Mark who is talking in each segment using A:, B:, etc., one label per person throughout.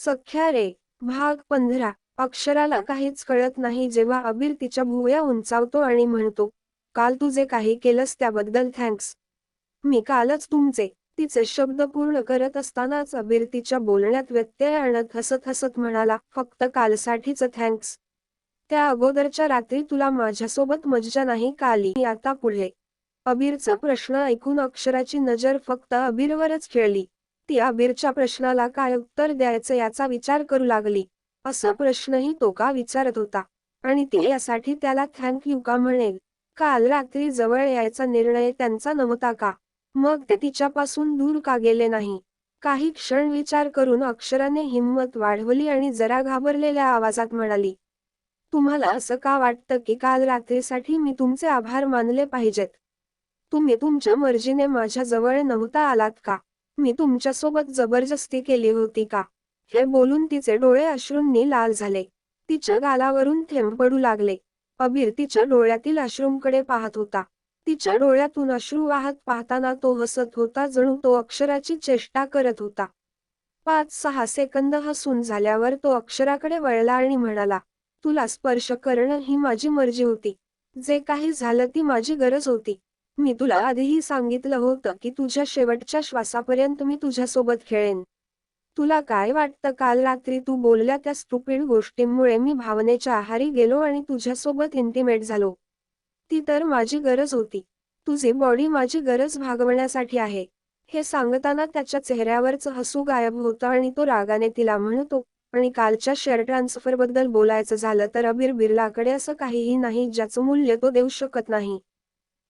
A: सख्या रे. भाग 15. अक्षराला काहीच कळत नाही जेव्हा अबीर तिच्या भुवया उंचावतो आणि म्हणतो, काल तू जे काही केलंस त्याबद्दल थँक्स. मी कालच तुमचे. तिचे शब्द पूर्ण करत असतानाच अबीर तिच्या बोलण्यात व्यत्यय आणत हसत हसत म्हणाला, फक्त कालसाठीच थँक्स. त्या अगोदरच्या रात्री तुला माझ्यासोबत मज्जा नाही का आली? आता पुढे. अबीरचा प्रश्न ऐकून अक्षराची नजर फक्त अबीरवरच खेळली. ती अबीरच्या प्रश्नाला काय उत्तर द्यायचं याचा विचार करू लागली. असा प्रश्नही तो का विचारत होता? आणि ती यासाठी त्याला थँक यू का म्हणेल? काल रात्री जवळ यायचा निर्णय त्यांचा नव्हता का? मग ते तिच्यापासून दूर का गेले नाही? काही क्षण विचार करून अक्षराने हिंमत वाढवली आणि जरा घाबरलेल्या आवाजात म्हणाली, तुम्हाला असं का वाटतं की काल रात्रीसाठी मी तुमचे आभार मानले पाहिजेत? तुम्ही तुमच्या मर्जीने माझ्या जवळ नव्हता आलात का? मी तुमच्यासोबत जबरदस्ती केली होती का? हे बोलून तिचे डोळे अश्रूंनी लाल झाले. तिच्या गालावरून थेंब पडू लागले. अबीर तिच्या डोळ्यातील अश्रूंकडे पाहत होता. तिच्या डोळ्यातून अश्रू वाहत पाहताना तो हसत होता, जणू तो अक्षराची चेष्टा करत होता. 5-6 सेकंद हसून झाल्यावर तो अक्षराकडे वळला आणि म्हणाला, तुला स्पर्श करणं ही माझी मर्जी होती. जे काही झालं ती माझी गरज होती. मी तुला आधीही सांगितलं होतं की तुझ्या शेवटच्या श्वासापर्यंत मी तुझ्यासोबत खेळेन. तुला काय वाटतं काल रात्री तू बोलल्या त्या स्टुपिड गोष्टींमुळे मी भावनेच्या आहारी गेलो आणि तुझ्यासोबत इंटिमेट झालो. ती तर माझी गरज होती. तुझी बॉडी माझी गरज भागवण्यासाठी आहे. हे सांगताना त्याच्या चेहऱ्यावरचं हसू गायब होतं आणि तो रागाने तिला म्हणतो, आणि कालच्या शेअर ट्रान्सफरबद्दल बोलायचं झालं तर अबीर बिर्लाकडे असं काहीही नाही ज्याचं मूल्य तो देऊ शकत नाही.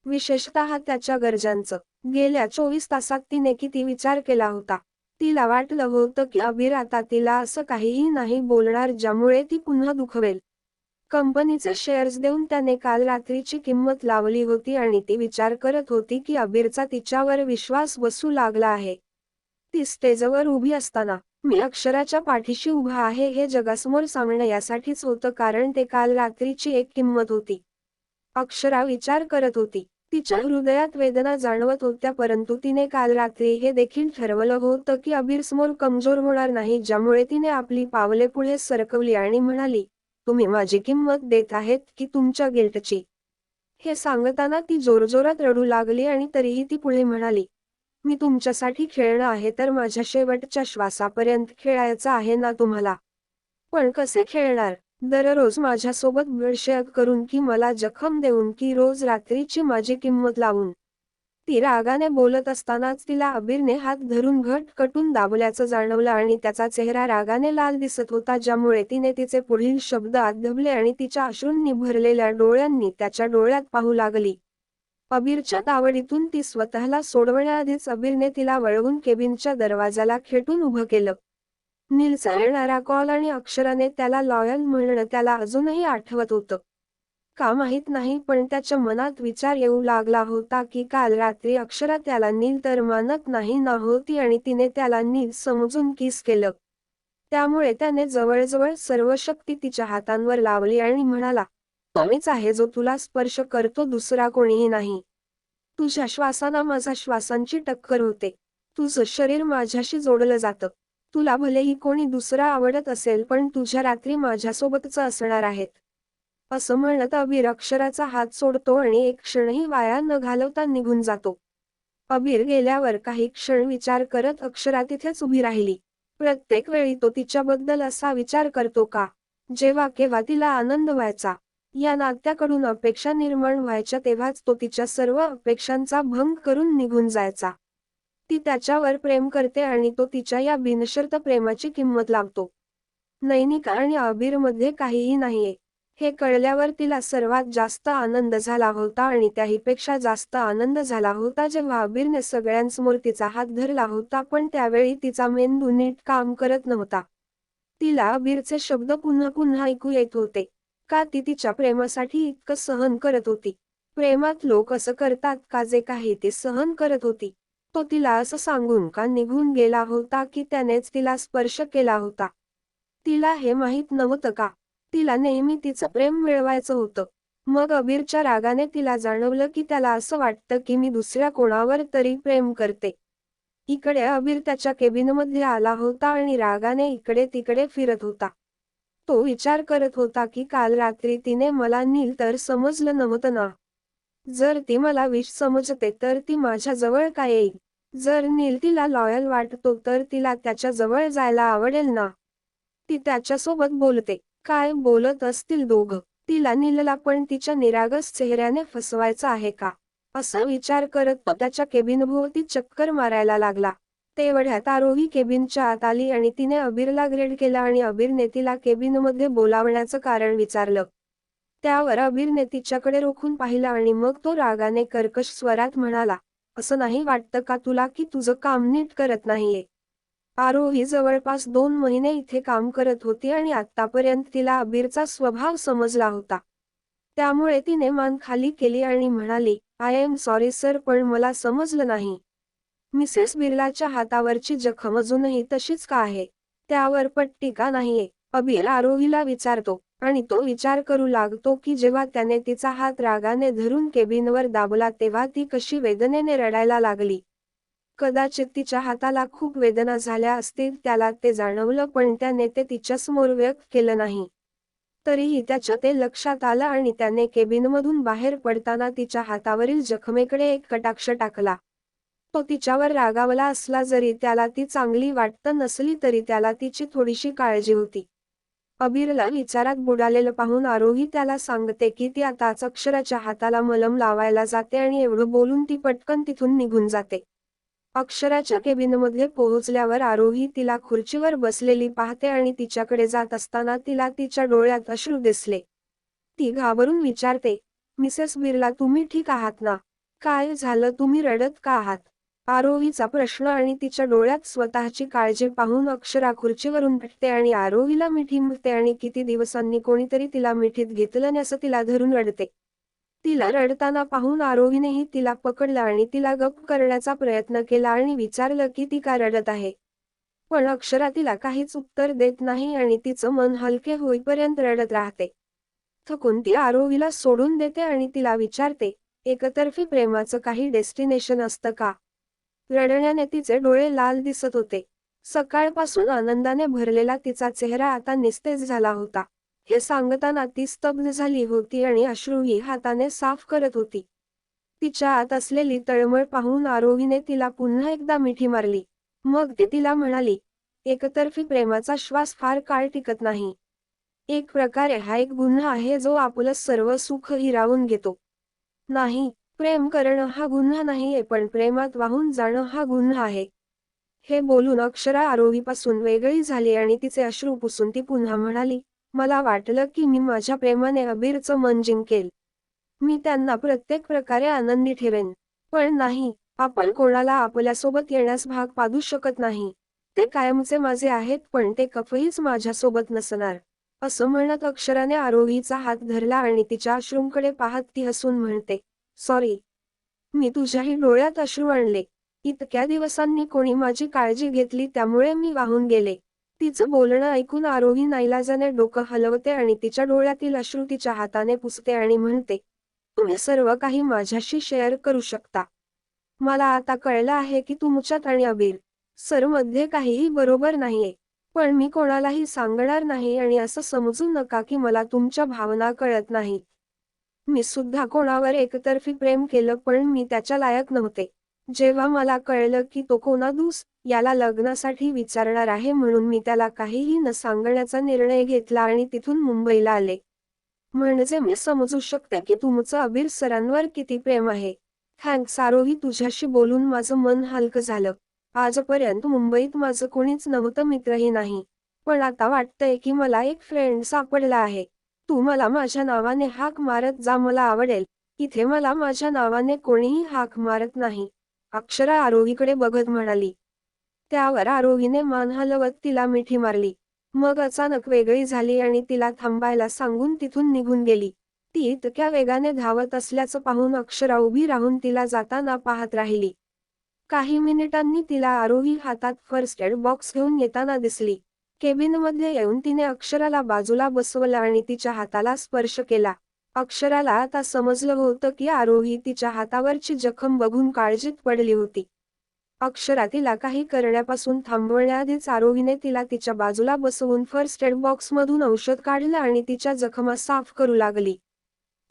A: विशेषतः त्याच्या गरजांचं. गेल्या 24 तासात तिने किती विचार केला होता. तिला वाटलं होतं की अबीर आता तिला असं काहीही नाही बोलणार ज्यामुळे ती पुन्हा दुखवेल. कंपनीचे शेअर्स देऊन त्याने काल रात्रीची किंमत लावली होती आणि ती विचार करत होती की अबीरचा तिच्यावर विश्वास बसू लागला आहे. ती स्टेजवर उभी असताना, मी अक्षराच्या पाठीशी उभा आहे हे जगासमोर सांगणं यासाठीच होतं कारण ते काल रात्रीची एक किंमत होती. अक्षरा विचार करत होती. तिच्या हृदयात वेदना जाणवत होत्या परंतु तिने काल रात्री हे देखील ठरवलं होतं की अबीरसमोर कमजोर होणार नाही ज्यामुळे तिने आपली पावले पुढे सरकवली आणि म्हणाली, तुम्ही माझी किंमत देत आहेत की तुमच्या गिल्टची? हे सांगताना ती जोरजोरात रडू लागली आणि तरीही ती पुढे म्हणाली, मी तुमच्यासाठी खेळणं आहे तर माझ्या शेवटच्या श्वासापर्यंत खेळायचं आहे ना तुम्हाला? पण कसे खेळणार? दररोज माझ्यासोबत ब्लडशेअर करून की मला जखम देऊन की रोज रात्रीची माझी किंमत लावून? ती रागाने बोलत असतानाच तिला अबीरने हात धरून घट कटून दाबल्याचं जाणवलं आणि त्याचा चेहरा रागाने लाल दिसत होता ज्यामुळे तिने तिचे पुढील शब्द आत दबले आणि तिच्या अश्रूंनी भरलेल्या डोळ्यांनी त्याच्या डोळ्यात पाहू लागली. अबीरच्या तावडीतून ती स्वतःला सोडवण्याआधीच अबीरने तिला वळवून केबिनच्या दरवाजाला खेटून उभं केलं. नीलचा येणारा कॉल आणि अक्षराने त्याला लॉयल म्हणणं त्याला अजूनही आठवत होतं. का माहित नाही पण त्याच्या मनात विचार येऊ लागला होता की काल रात्री अक्षरा त्याला नील तर मानत नाही ना होती आणि तिने त्याला नील समजून किस केलं. त्यामुळे त्याने जवळजवळ सर्व शक्ती तिच्या हातांवर लावली आणि म्हणाला, तोच आहे जो तुला स्पर्श करतो, दुसरा कोणीही नाही. तुझ्या श्वासाना माझ्या श्वासांची टक्कर होते. तुझं शरीर माझ्याशी जोडलं जातं. तुला भलेही कोणी दुसरा आवडत असेल पण तुझ्या रात्री माझ्यासोबतच असणार आहेत. असं म्हणत अबीर अक्षराचा हात सोडतो आणि एक क्षणही वाया न घालवता निघून जातो. अबीर गेल्यावर काही क्षण विचार करत अक्षरा तिथेच उभी राहिली. प्रत्येक वेळी तो तिच्याबद्दल असा विचार करतो का? जेव्हा केव्हा तिला आनंद व्हायचा, या नात्याकडून अपेक्षा निर्माण व्हायच्या तेव्हाच तो तिच्या सर्व अपेक्षांचा भंग करून निघून जायचा. ती त्याच्यावर प्रेम करते आणि तो तिच्या या बिनशर्त प्रेमाची किंमत लावतो. नैनिका आणि अबीरमध्ये काहीही नाहीये हे कळल्यावर तिला सर्वात जास्त आनंद झाला होता आणि त्याहीपेक्षा जास्त आनंद झाला होता जेव्हा अबीरने सगळ्यांसमोर तिचा हात धरला होता पण त्यावेळी तिचा मेंदू नीट काम करत नव्हता. तिला अबीरचे शब्द पुन्हा पुन्हा ऐकू येत होते. का ती तिच्या प्रेमासाठी इतकं सहन करत होती? प्रेमात लोक असं करतात का जे काही ती सहन करत होती? तो तिला असं सांगून का निघून गेला होता की त्यानेच तिला स्पर्श केला होता? तिला हे माहीत नव्हतं का? तिला नेहमी तिचं प्रेम मिळवायचं होतं. मग अबीरच्या रागाने तिला जाणवलं की त्याला असं वाटतं की मी दुसऱ्या कोणावर तरी प्रेम करते. इकडे अबीर त्याच्या केबिनमध्ये आला होता आणि रागाने इकडे तिकडे फिरत होता. तो विचार करत होता की काल रात्री तिने मला नील तर समजलं नव्हतं ना. जर ती मला विष समजते तर ती माझ्या जवळ का येईल? जर नील तिला लॉयल वाटतो तर तिला त्याच्या जवळ जायला आवडेल ना. ती त्याच्यासोबत बोलते. काय बोलत असतील दोघं? तिला नीलला पण तिच्या निरागस चेहऱ्याने फसवायचं आहे का? असा विचार करत तो त्याच्या केबिनभोवती चक्कर मारायला लागला. तेवढ्यात आरोही केबिनच्या आत आली आणि तिने अबीरला ग्रेड केला आणि अबीरने तिला केबिनमध्ये बोलावण्याचं कारण विचारलं. त्यावर अबीरने तिच्याकडे रोखून पाहिलं आणि मग तो रागाने कर्कश स्वरात म्हणाला, असं नाही वाटतं का तुला की तुझं काम नीट करत नाहीये? आरोही जवळपास 2 महिने इथे काम करत होती आणि आतापर्यंत तिला अबीरचा स्वभाव समजला होता. त्यामुळे तिने मान खाली केली आणि म्हणाली, आय एम सॉरी सर, पण मला समजलं नाही. मिसेस बिर्लाच्या हातावरची जखम अजूनही तशीच का आहे? त्यावर पट्टी का नाहीये? अबीर आरोहीला विचारतो आणि तो विचार करू लागतो की जेव्हा त्याने तिचा हात रागाने धरून केबिनवर दाबला तेव्हा ती कशी वेदनेने रडायला लागली. कदाचित तिच्या हाताला खूप वेदना झाल्या असतील, त्याला ते जाणवलं, पण त्याने ते तिच्यासमोर व्यक्त केलं नाही. तरीही त्याच्या ते लक्षात आलं आणि त्याने केबिनमधून बाहेर पडताना तिच्या हातावरील जखमेकडे एक कटाक्ष टाकला. तो तिच्यावर रागावला असला, जरी त्याला ती चांगली वाटत नसली तरी त्याला तिची थोडीशी काळजी होती. अबीरला विचारात बुडालेलं पाहून आरोही त्याला सांगते की ती आताच अक्षराच्या हाताला मलम लावायला जाते आणि एवढं बोलून ती पटकन तिथून निघून जाते. अक्षराच्या केबिनमध्ये पोहोचल्यावर आरोही तिला खुर्चीवर बसलेली पाहते आणि तिच्याकडे जात असताना तिला तिच्या डोळ्यात अश्रू दिसले. ती घाबरून विचारते, मिसेस बिर्ला, तुम्ही ठीक आहात ना? काय झालं, तुम्ही रडत का आहात? आरोहीचा प्रश्न आणि तिच्या डोळ्यात स्वतःची काळजी पाहून अक्षरा खुर्चीवरून उठते आणि आरोहीला मिठी मारते आणि किती दिवसांनी कोणीतरी तिला मिठीत घेतलं नाही असं तिला धरून रडते. तिला रडताना पाहून आरोहीनेही तिला पकडलं आणि तिला गप्प करण्याचा प्रयत्न केला आणि विचारलं की ती का रडत आहे. पण अक्षरा तिला काहीच उत्तर देत नाही आणि तिचं मन हलके होईपर्यंत रडत राहते. थकून ती आरोहीला सोडून देते आणि तिला विचारते, एकतर्फी प्रेमाचं काही डेस्टिनेशन असतं का? रडण्याने तिचे डोळे लाल दिसत होते. सकाळपासून आनंदाने भरलेला तिचा चेहरा आता निस्तेज झाला होता. हे सांगताना ती स्तब्ध झाली होती आणि अश्रूही हाताने साफ करत होती. तिच्या आत असलेली तळमळ पाहून आरोहीने तिला पुन्हा एकदा मिठी मारली. मग ती तिला म्हणाली, एकतर्फी प्रेमाचा श्वास फार काळ टिकत नाही. एक प्रकारे हा एक गुन्हा आहे जो आपलं सर्व सुख हिरावून घेतो. नाही, प्रेम करणं हा गुन्हा नाहीये, पण प्रेमात वाहून जाणं हा गुन्हा आहे. हे बोलून अक्षरा आरोहीपासून वेगळी झाली आणि तिचे अश्रू पुसून ती पुन्हा म्हणाली, मला वाटलं की मी माझ्या प्रेमाने अबीरचं मन जिंकेल. मी त्यांना प्रत्येक प्रकारे आनंदी ठेवेन. पण नाही, आपण कोणाला आपल्यासोबत येण्यास भाग पाडू शकत नाही. ते कायमचे माझे आहेत, पण ते कधीच माझ्यासोबत नसणार. असं म्हणत अक्षराने आरोहीचा हात धरला आणि तिच्या अश्रूंकडे पाहत ती हसून म्हणते, सॉरी. मी तुझ्याही डोळ्यात अश्रू आणले. इतक्या दिवसांनी कोणी माझी काळजी घेतली त्यामुळे मी वाहून गेले. तिचं बोलणं ऐकून आरोही नाईलाजाने डोकं हलवते आणि तिच्या डोळ्यातील अश्रू तिच्या हाताने पुसते आणि म्हणते, तुम्ही सर्व काही माझ्याशी शेअर करू शकता. मला आता कळलं आहे की तुमच्यात आणि अबीर सर मध्ये काहीही बरोबर नाहीये. पण मी कोणालाही सांगणार नाही आणि असं समजू नका की मला तुमच्या भावना कळत नाहीत. मी सुद्धा कोणावर एकतर्फी प्रेम केलं, पण मी त्याच्या लायक नव्हते. जेव्हा मला कळलं की तो कोणा याला लग्नासाठी विचारणार आहे, म्हणून मी त्याला काहीही न सांगण्याचा निर्णय घेतला आणि तिथून मुंबईला आले. म्हणजे मी समजू शकते की तुमचं अबीर सरांवर किती प्रेम आहे. थँक्स आरोही, तुझ्याशी बोलून माझं मन हलकं झालं. आजपर्यंत मुंबईत माझं कोणीच नव्हतं, मित्रही नाही. पण आता वाटतंय की मला एक फ्रेंड सापडला आहे. तू मला माझ्या नावाने हाक मारत जा, मला आवडेल. इथे मला माझ्या नावाने कोणीही हाक मारत नाही. अक्षरा आरोहीकडे बघत म्हणाली. त्यावर आरोहीने मान हलवत तिला मिठी मारली. मग अचानक वेगळी झाली आणि तिला थांबायला सांगून तिथून निघून गेली. ती इतक्या वेगाने धावत असल्याचं पाहून अक्षरा उभी राहून तिला जाताना पाहत राहिली. काही मिनिटांनी तिला आरोही हातात फर्स्ट एड बॉक्स घेऊन येताना दिसली. केबिनमध्ये येऊन तिने अक्षराला बाजूला बसवलं आणि तिच्या हाताला स्पर्श केला. अक्षराला आता समजलं होतं की आरोही तिच्या हातावरची जखम बघून काळजीत पडली होती. अक्षरा तिला काही करण्यापासून थांबवण्याआधीच आरोहीने तिला तिच्या बाजूला बसवून फर्स्ट एड बॉक्समधून औषध काढलं आणि तिच्या जखमा साफ करू लागली.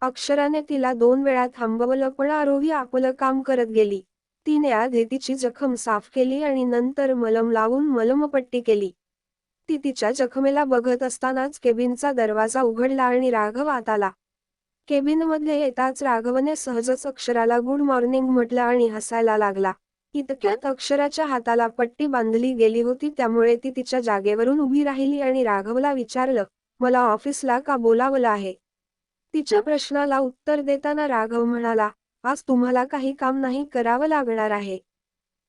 A: अक्षराने तिला 2 वेळा थांबवलं पण आरोही आपलं काम करत गेली. तिने आधी तिची जखम साफ केली आणि नंतर मलम लावून मलमपट्टी केली. ती तिच्या जखमेला बघत असतानाच केबिनचा दरवाजा उघडला आणि राघव आत आला. केबिनमध्ये येताच राघवने सहजच अक्षराला गुड मॉर्निंग म्हटलं आणि हसायला लागला. इतक्यात अक्षराच्या हाताला पट्टी बांधली गेली होती त्यामुळे ती तिच्या जागेवरून उभी राहिली आणि राघवला विचारलं, मला ऑफिसला का बोलावलं आहे? तिच्या प्रश्नाला उत्तर देताना राघव म्हणाला, आज तुम्हाला काही काम नाही करावं लागणार आहे.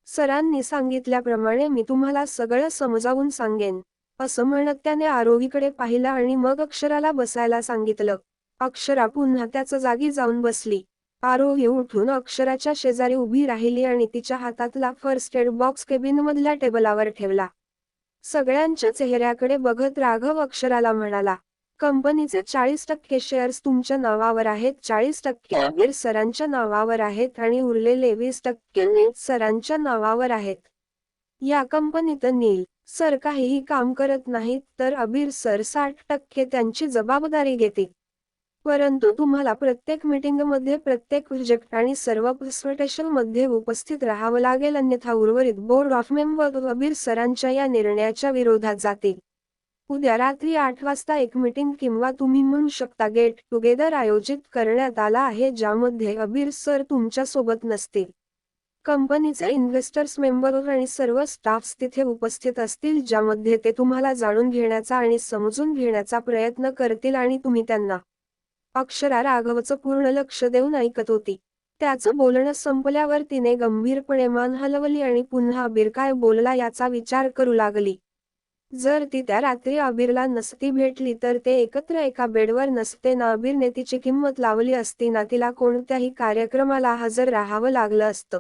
A: सरांनी सांगितल्याप्रमाणे मी तुम्हाला सगळं समजावून सांगेन. असं म्हणत त्याने आरोहीकडे पाहिलं आणि मग अक्षराला बसायला सांगितलं. अक्षरा पुन्हा त्याच जागी जाऊन बसली. आरोही उठून अक्षराच्या शेजारी उभी राहिली आणि तिच्या हातातला फर्स्ट एड बॉक्स केबिनमधल्या टेबलावर ठेवला. सगळ्यांच्या चेहऱ्याकडे बघत राघव अक्षराला म्हणाला, कंपनीचे 40% शेअर्स तुमच्या नावावर आहेत, 40% आमिर सरांच्या नावावर आहेत आणि उरलेले 20% नील सरांच्या नावावर आहेत. या कंपनीत नील सर काहीही काम करत नाहीत तर आबिर सर 60% त्यांची जबाबदारी घेतील. परंतु तुम्हाला प्रत्येक मीटिंगमध्ये प्रत्येक प्रोजेक्ट आणि सर्व प्रेझेंटेशनमध्ये उपस्थित राहावं लागेल अन्यथा उर्वरित बोर्ड ऑफ मेंबर आबिर सरांच्या या निर्णयाच्या विरोधात जातील. उद्या रात्री 8 वाजता एक मीटिंग किंवा तुम्ही म्हणू शकता गेट टुगेदर आयोजित करण्यात आला आहे ज्यामध्ये आबिर सर तुमच्या सोबत नसतील. कंपनीचे इन्व्हेस्टर्स मेंबर आणि सर्व स्टाफ्स तिथे उपस्थित असतील ज्यामध्ये ते तुम्हाला जाणून घेण्याचा आणि समजून घेण्याचा प्रयत्न करतील आणि तुम्ही त्यांना. अक्षरा राघवचं पूर्ण लक्ष देऊन ऐकत होती. त्याचं बोलणं संपल्यावर तिने गंभीरपणे मान हलवली आणि पुन्हा आबिर काय बोलला याचा विचार करू लागली. जर ती त्या रात्री आबिरला नसती भेटली तर ते एकत्र एका बेडवर नसते ना आबिरने तिची किंमत लावली असती ना तिला कोणत्याही कार्यक्रमाला हजर राहावं लागलं असतं.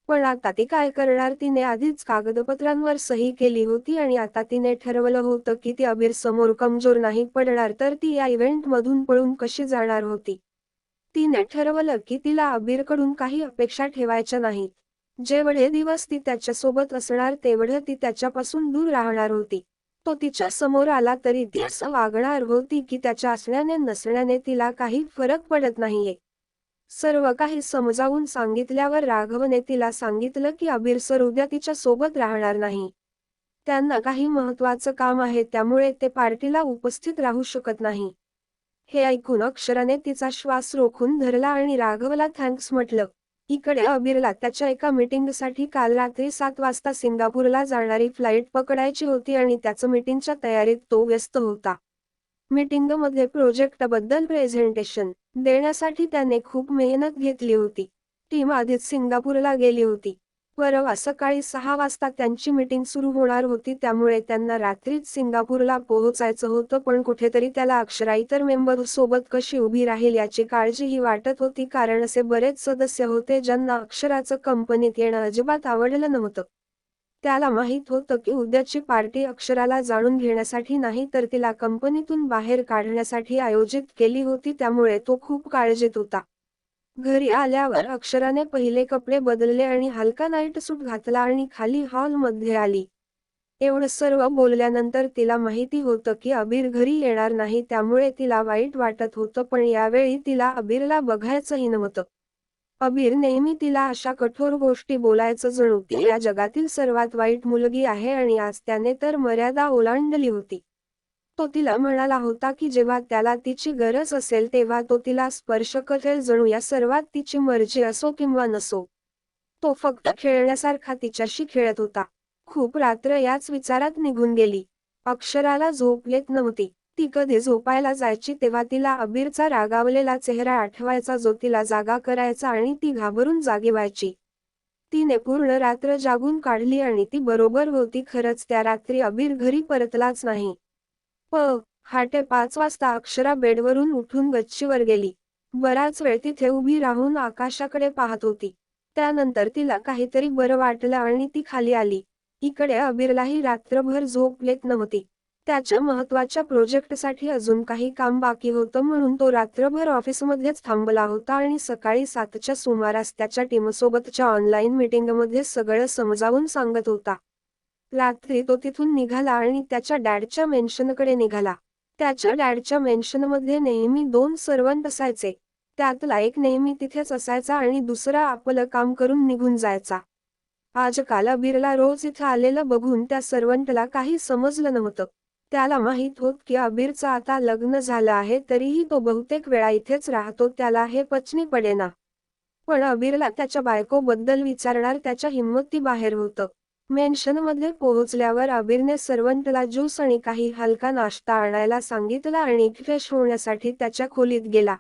A: पण आता ती काय करणार? तिने आधीच कागदपत्रांवर सही केली होती आणि आता तिने ठरवलं होतं की ती आबिर समोर कमजोर नाही पडणार तर ती या इव्हेंटमधून पळून कशी जाणार होती. तिने ठरवलं की तिला आबिरकडून काही अपेक्षा ठेवायच्या नाहीत. जेवढे दिवस ती त्याच्यासोबत असणार तेवढं ती त्याच्यापासून दूर राहणार होती. तो तिच्या समोर आला तरी ती असं वागणार होती की त्याच्या असण्याने नसण्याने तिला काही फरक पडत नाहीये. सर्व काही समजावून सांगितल्यावर राघवने तिला सांगितलं की आबिर सर उद्या तिच्या सोबत राहणार नाही. त्यांना काही महत्त्वाचं काम आहे त्यामुळे ते पार्टीला उपस्थित राहू शकत नाही. हे ऐकून अक्षराने तिचा श्वास रोखून धरला आणि राघवला थँक्स म्हटलं. इकडे आबिरला त्याच्या एका मीटिंगसाठी काल रात्री 7 वाजता सिंगापूरला जाणारी फ्लाईट पकडायची होती आणि त्याचं मीटिंगच्या तयारीत तो व्यस्त होता. मीटिंगमध्ये प्रोजेक्टबद्दल प्रेझेंटेशन देण्यासाठी त्याने खूप मेहनत घेतली होती. टीम आधीच सिंगापूरला गेली होती. परवा सकाळी 6 वाजता त्यांची मीटिंग सुरू होणार होती त्यामुळे त्यांना रात्रीच सिंगापूरला पोहोचायचं होतं पण कुठेतरी त्याला अक्षरा इतर मेंबर्ससोबत कशी उभी राहील याची काळजीही वाटत होती कारण असे बरेच सदस्य होते ज्यांना अक्षराचं कंपनीत येणं अजिबात आवडलं नव्हतं. त्याला माहीत होतं की उद्याची पार्टी अक्षराला जाणून घेण्यासाठी नाही तर तिला कंपनीतून बाहेर काढण्यासाठी आयोजित केली होती त्यामुळे तो खूप काळजीत होता. घरी आल्यावर अक्षराने पहिले कपडे बदलले आणि हलका नाईट सूट घातला आणि खाली हॉलमध्ये आली. एवढं सर्व बोलल्यानंतर तिला माहिती होतं की आबिर घरी येणार नाही त्यामुळे तिला वाईट वाटत होतं पण यावेळी तिला आबिरला बघायचंही नव्हतं. आबिर नेहमी तिला अशा कठोर गोष्टी बोलायचं जणू ती या जगातील सर्वात वाईट मुलगी आहे आणि आज त्याने तर मर्यादा ओलांडली होती. तो तिला म्हणाला होता की जेव्हा त्याला तिची गरज असेल तेव्हा तो तिला स्पर्श करेल जणू या सर्वात तिची मर्जी असो किंवा नसो. तो फक्त खेळण्यासारखा तिच्याशी खेळत होता. खूप रात्र याच विचारात निघून गेली. अक्षराला झोप येत नव्हती. ती कधी झोपायला जायची तेव्हा तिला आबिरचा रागावलेला चेहरा आठवायचा जो तिला जागा करायचा आणि ती घाबरून जागी व्हायची. तिने पूर्ण रात्र जागून काढली आणि ती बरोबर होती खरंच त्या रात्री आबिर घरी परतलाच नाही. 5:30 वाजता अक्षरा बेडवरून उठून गच्चीवर गेली. बराच वेळ तिथे उभी राहून आकाशाकडे पाहत होती. त्यानंतर तिला काहीतरी बरं वाटलं आणि ती खाली आली. इकडे आबिरलाही रात्रभर झोप येत नव्हती. त्याच्या महत्त्वाच्या प्रोजेक्टसाठी अजून काही काम बाकी होतं म्हणून तो रात्रभर ऑफिसमध्येच थांबला होता आणि सकाळी 7च्या सुमारास त्याच्या टीमसोबतच्या ऑनलाईन मीटिंगमध्ये सगळं समजावून सांगत होता. रात्री तो तिथून निघाला आणि त्याच्या डॅडच्या मेन्शनकडे निघाला. त्याच्या डॅडच्या मेन्शनमध्ये नेहमी 2 सर्वंट असायचे. त्यातला एक नेहमी तिथेच असायचा आणि दुसरा आपलं काम करून निघून जायचा. आजकाल अबीरला रोज इथं आलेलं बघून त्या सर्वंटला काही समजलं नव्हतं. त्याला माहीत होत की अबीरचं आता लग्न झालं आहे तरीही तो बहुतेक वेळा इथेच राहतो, त्याला हे पचनी पडेना. पण अबीरला त्याच्या बायकोबद्दल विचारणार त्याच्या हिम्मतीबाहेर होतं. मेन्शनमध्ये पोहोचल्यावर अबीरने सर्वंटला ज्यूस आणि काही हलका नाश्ता आणायला सांगितला आणि फ्रेश होण्यासाठी त्याच्या खोलीत गेला.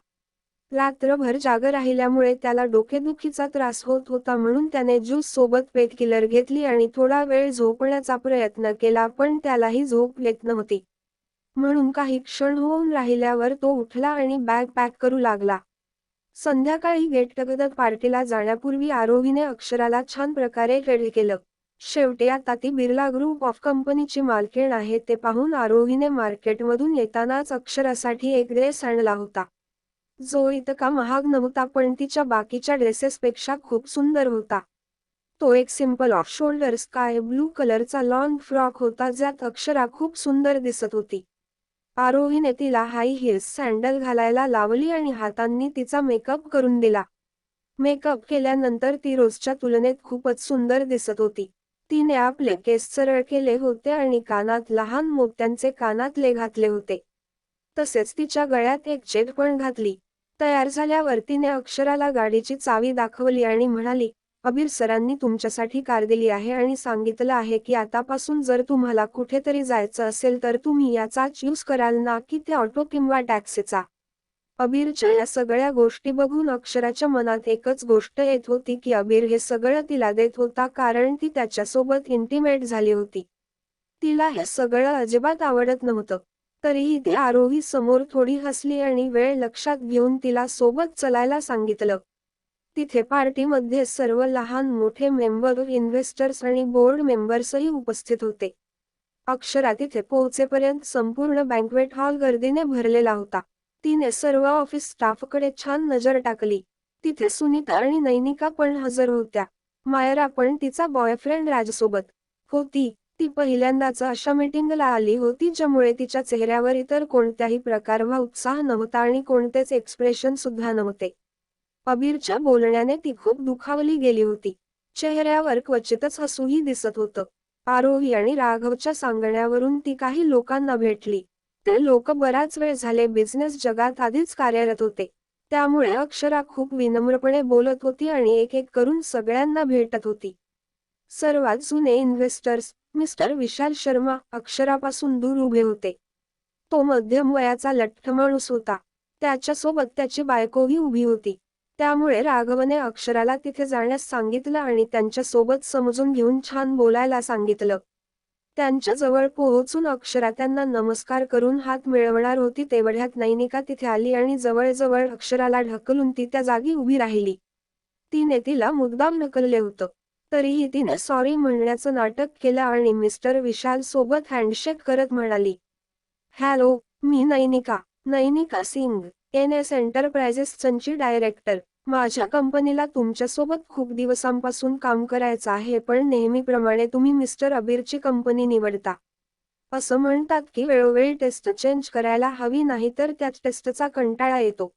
A: रात्रभर जाग राहिल्यामुळे त्याला डोकेदुखीचा त्रास होत होता म्हणून त्याने ज्यूस सोबत पेनकिलर घेतली आणि थोडा वेळ झोपण्याचा प्रयत्न केला पण त्यालाही झोप येत नव्हती. म्हणून काही क्षण होऊन राहिल्यावर तो उठला आणि बॅग पॅक करू लागला. संध्याकाळी गेट टुगेदर पार्टीला जाण्यापूर्वी आरोहीने अक्षराला छान प्रकारे रेडी केलं. शेवटी आता ती बिर्ला ग्रुप ऑफ कंपनीची मालकीण आहे ते पाहून आरोहीने मार्केटमधून येतानाच अक्षरासाठी एक ड्रेस आणला होता. जो इतका महाग नव्हता पण तिच्या बाकीच्या ड्रेसेसपेक्षा खूप सुंदर होता. तो एक simple off shoulder sky blue कलरचा लॉंग फ्रॉक होता ज्यात अक्षरा खूप सुंदर दिसत होती. आरोहीने तिला हाय हिल्स सँडल घालायला लावली आणि हातांनी तिचा मेकअप करून दिला. मेकअप केल्यानंतर ती रोजच्या तुलनेत खूपच सुंदर दिसत होती. तिने आपले केस सरळ केले होते आणि कानात लहान मोत्यांचे कानातले घातले होते. तसेच तिच्या गळ्यात एक चेन पण घातली. तयार झाल्यावर तिने अक्षराला गाडीची चावी दाखवली आणि म्हणाली, अबीर सरांनी तुमच्यासाठी कार दिली आहे आणि सांगितलं आहे की आतापासून जर तुम्हाला कुठेतरी जायचं असेल तर तुम्ही याचाच यूज कराल ना की त्या ऑटो किंवा टॅक्सीचा. अबीरच्या या सगळ्या गोष्टी बघून अक्षराच्या मनात एकच गोष्ट येत होती की अबीर हे सगळं तिला देत होता कारण ती त्याच्यासोबत इंटिमेट झाली होती. तिला हे सगळं अजिबात आवडत नव्हतं. तरीही ती आरोही समोर थोडी हसली आणि वेळ लक्षात घेऊन तिला सोबत चलायला सांगितलं. तिथे पार्टीमध्ये सर्व लहान मोठे मेंबर, इन्व्हेस्टर्स आणि बोर्ड मेंबर्सही उपस्थित होते. अक्षरा तिथे पोहोचेपर्यंत संपूर्ण बँक्वेट हॉल गर्दीने भरलेला होता. तिने सर्व ऑफिस स्टाफकडे छान नजर टाकली. तिथे सुनीता आणि नैनिका पण हजर होत्या. मायरा पण तिचा बॉयफ्रेंड राजसोबत होती. ती पहिल्यांदाच अशा मीटिंगला आली होती ज्यामुळे तिच्या चेहऱ्यावर इतर कोणत्याही प्रकारचा उत्साह नव्हता आणि कोणतेच एक्सप्रेशन सुद्धा नव्हते. अबीरच्या बोलण्याने ती खूप दुखावली गेली होती. चेहऱ्यावर क्वचितच हसूही दिसत होतं. आरोही आणि राघवच्या सांगण्यावरून ती काही लोकांना भेटली. ते लोक बराच वेळ झाले बिझनेस जगात आधीच कार्यरत होते. त्यामुळे अक्षरा खूप विनम्रपणे बोलत होती आणि एक एक करून सगळ्यांना भेटत होती. सर्वात जुने इन्व्हेस्टर्स मिस्टर विशाल शर्मा अक्षरापासून दूर उभे होते. तो मध्यम वयाचा लठ्ठ माणूस होता. त्याच्यासोबत त्याची बायकोही उभी होती. त्यामुळे राघवने अक्षराला तिथे जाण्यास सांगितलं आणि त्यांच्यासोबत समजून घेऊन छान बोलायला सांगितलं. त्यांच्या जवळ पोहोचून अक्षरा त्यांना नमस्कार करून हात मिळवणार होती तेवढ्यात नैनिका तिथे आली आणि जवळजवळ अक्षराला ढकलून ती त्या जागी उभी राहिली. तिने तिला मुद्दाम ढकलले होतं. तरीही तिने सॉरी म्हणण्याचं नाटक केलं आणि मिस्टर विशाल सोबत हँडशेक करत म्हणाली, हॅलो, मी नैनिका, नैनिका सिंग, NS एंटरप्राइजेसची डायरेक्टर. माझ्या कंपनीला तुमच्यासोबत खूप दिवसांपासून काम करायचं आहे पण नेहमीप्रमाणे तुम्ही मिस्टर अबीरची कंपनी निवडता. असं म्हणतात की वेळोवेळी टेस्ट चेंज करायला हवी नाही तर त्याच टेस्टचा कंटाळा येतो.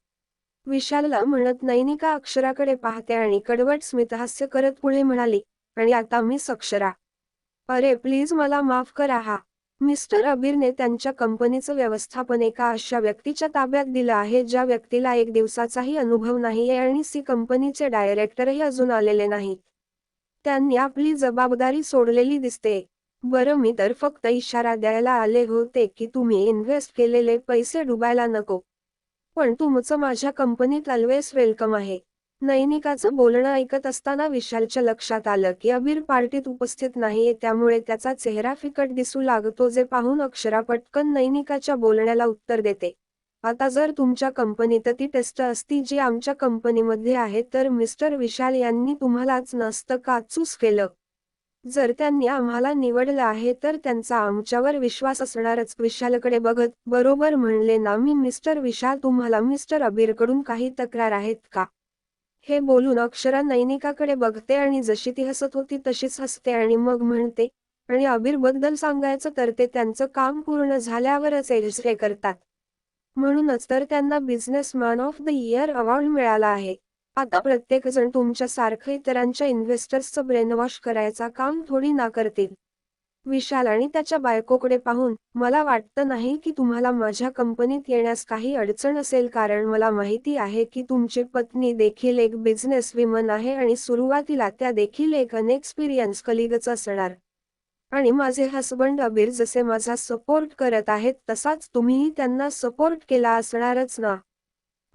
A: विशालला म्हणत नैनिका अक्षराकडे पाहते आणि कडवट स्मितहास्य करत पुढे म्हणाली, आणि आता मिस अक्षरा. अरे प्लीज मला माफ करा हा. मिस्टर अबीरने त्यांच्या कंपनीचं व्यवस्थापन एका अशा व्यक्तीच्या ताब्यात दिलं आहे ज्या व्यक्तीला एक दिवसाचाही अनुभव नाहीये आणि सी कंपनीचे डायरेक्टरही अजून आलेले नाहीत. त्यांनी आपली जबाबदारी सोडलेली दिसते. बरं मी तर फक्त इशारा द्यायला आले होते की तुम्ही इन्व्हेस्ट केलेले पैसे डुबायला नको. पण तुमचं माझ्या कंपनीत ऑलवेज वेलकम आहे. नैनिकाचं बोलणं ऐकत असताना विशालच्या लक्षात आलं की अबीर पार्टीत उपस्थित नाहीये त्यामुळे त्याचा चेहरा फिकट दिसू लागतो जे पाहून अक्षरा पटकन नैनिकाच्या बोलण्याला उत्तर देते. आता जर तुमच्या कंपनीत ती टेस्ट असती जी आमच्या कंपनीमध्ये आहे तर मिस्टर विशाल यांनी तुम्हालाच नसतं का चूज केलं. जर त्यांनी आम्हाला निवडलं आहे तर त्यांचा आमच्यावर विश्वास असणारच. विशालकडे बघत, बरोबर म्हणले ना मी मिस्टर विशाल. तुम्हाला मिस्टर अबीरकडून काही तक्रार आहेत का? हे बोलून अक्षरा नैनिकाकडे बघते आणि जशी ती हसत होती तशीच हसते आणि मग म्हणते, आणि अबीर बद्दल सांगायचं तर ते त्यांचं काम पूर्ण झाल्यावरच एजरे करतात. म्हणूनच तर त्यांना businessman of the year award मिळाला आहे. आता प्रत्येकजण तुमच्यासारखं इतरांच्या इन्व्हेस्टर्सचं ब्रेनवॉश करायचा काम थोडी ना करतील. विशाल आणि त्याच्या बायकोकडे पाहून, मला वाटतं नाही की तुम्हाला माझ्या कंपनीत येण्यास काही अडचण असेल, कारण मला माहिती आहे की तुमची पत्नी देखील एक बिझनेस विमन आहे आणि सुरुवातीला त्या देखील एक अनएक्सपिरियन्स कलिगच असणार. आणि माझे हसबंड अबीर जसे माझा सपोर्ट करत आहेत तसाच तुम्हीही त्यांना सपोर्ट केला असणारच ना.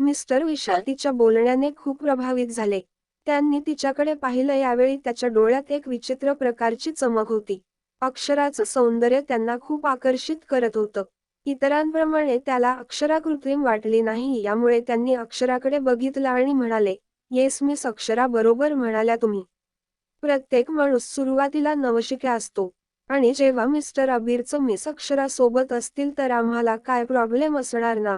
A: मिस्टर विशाल तिच्या बोलण्याने खूप प्रभावित झाले. त्यांनी तिच्याकडे पाहिलं. यावेळी त्याच्या डोळ्यात एक विचित्र प्रकारची चमक होती. अक्षराचं सौंदर्य त्यांना खूप आकर्षित करत होतं. इतरांप्रमाणे त्याला अक्षरा कृत्रिम वाटली नाही. यामुळे त्यांनी अक्षराकडे बघितलं आणि म्हणाले, येस मिस अक्षरा, बरोबर म्हणाल्या तुम्ही. प्रत्येक माणूस सुरुवातीला नवशिक्या असतो. आणि जेव्हा मिस्टर अबीरचं मिस अक्षरा सोबत असतील तर आम्हाला काय प्रॉब्लेम असणार ना.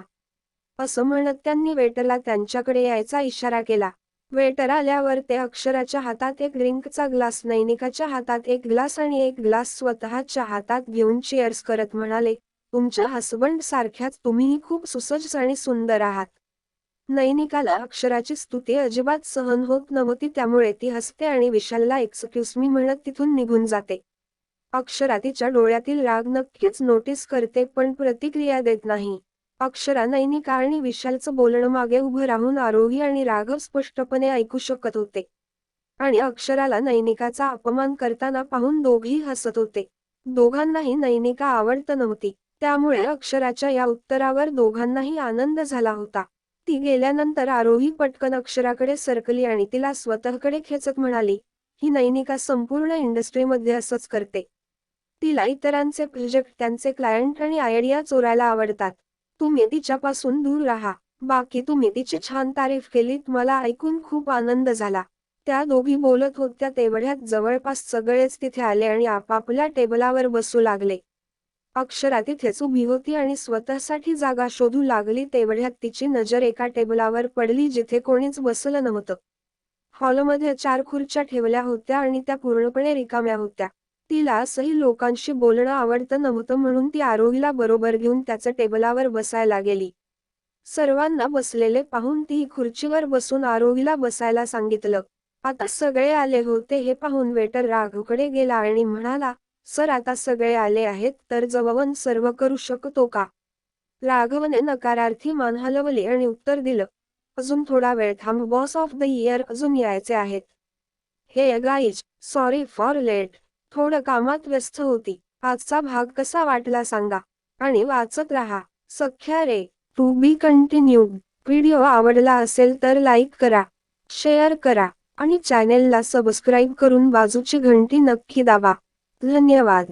A: असं म्हणत त्यांनी वेटरला त्यांच्याकडे यायचा इशारा केला. वेटर आल्यावर ते अक्षराच्या हातात एक ड्रिंकचा ग्लास, नैनिकाच्या हातात एक ग्लास आणि एक ग्लास स्वतःच्या हातात घेऊन चीअर्स करत म्हणाले, तुमच्या हसबंड सारख्याच तुम्हीही खूप सुसज्ज आणि सुंदर आहात. नैनिकाला अक्षराची स्तुती अजिबात सहन होत नव्हती, त्यामुळे ती हसते आणि विशालला एक्सक्यूज मी म्हणत तिथून निघून जाते. अक्षरा तिच्या डोळ्यातील राग नक्कीच नोटीस करते पण प्रतिक्रिया देत नाही. अक्षरा नैनिका आणि विशालचं बोलणं मागे उभं राहून आरोही आणि राघव स्पष्टपणे ऐकू शकत होते. आणि अक्षराला नैनिकाचा अपमान करताना पाहून दोघेही हसत होते. दोघांनाही नैनिका आवडत नव्हती, त्यामुळे अक्षराच्या या उत्तरावर दोघांनाही आनंद झाला होता. ती गेल्यानंतर आरोही पटकन अक्षराकडे सरकली आणि तिला स्वतःकडे खेचत म्हणाली, ही नैनिका संपूर्ण इंडस्ट्रीमध्ये असंच करते. तिला इतरांचे प्रोजेक्ट, त्यांचे क्लायंट आणि आयडिया चोरायला आवडतात. तुम्ही तिच्यापासून दूर राहा. बाकी तुम्ही तिची छान तारीफ केलीत, मला ऐकून खूप आनंद झाला. त्या दोघी बोलत होत्या तेवढ्यात जवळपास सगळेच तिथे आले आणि आपापल्या टेबलावर बसू लागले. अक्षरा तिथेच उभी होती आणि स्वतःसाठी जागा शोधू लागली. तेवढ्यात तिची नजर एका टेबलावर पडली जिथे कोणीच बसलं नव्हतं. हॉलमध्ये 4 खुर्च्या ठेवल्या होत्या आणि त्या पूर्णपणे रिकाम्या होत्या. तिला असंही लोकांशी बोलणं आवडतं नव्हतं, म्हणून ती आरोहीला बरोबर घेऊन त्याच्या टेबलावर बसायला गेली. सर्वांना बसलेले पाहून ती खुर्चीवर बसून आरोहीला बसायला सांगितलं. आता सगळे आले होते हे पाहून वेटर राघवकडे गेला आणि म्हणाला, सर आता सगळे आले आहेत तर जेवण सर्व करू शकतो का? राघवने नकारार्थी मान हलवली आणि उत्तर दिलं, अजून थोडा वेळ थांब बॉस ऑफ द इयर अजून यायचे आहेत. हे गाईज, सॉरी फॉर लेट. थोडं कामात व्यस्त होती. आजचा भाग कसा वाटला सांगा आणि वाचत राहा. सख्या रे. To be continued. व्हिडिओ आवडला असेल तर लाईक करा, शेअर करा आणि चॅनेलला सबस्क्राईब करून बाजूची घंटी नक्की दाबा. धन्यवाद.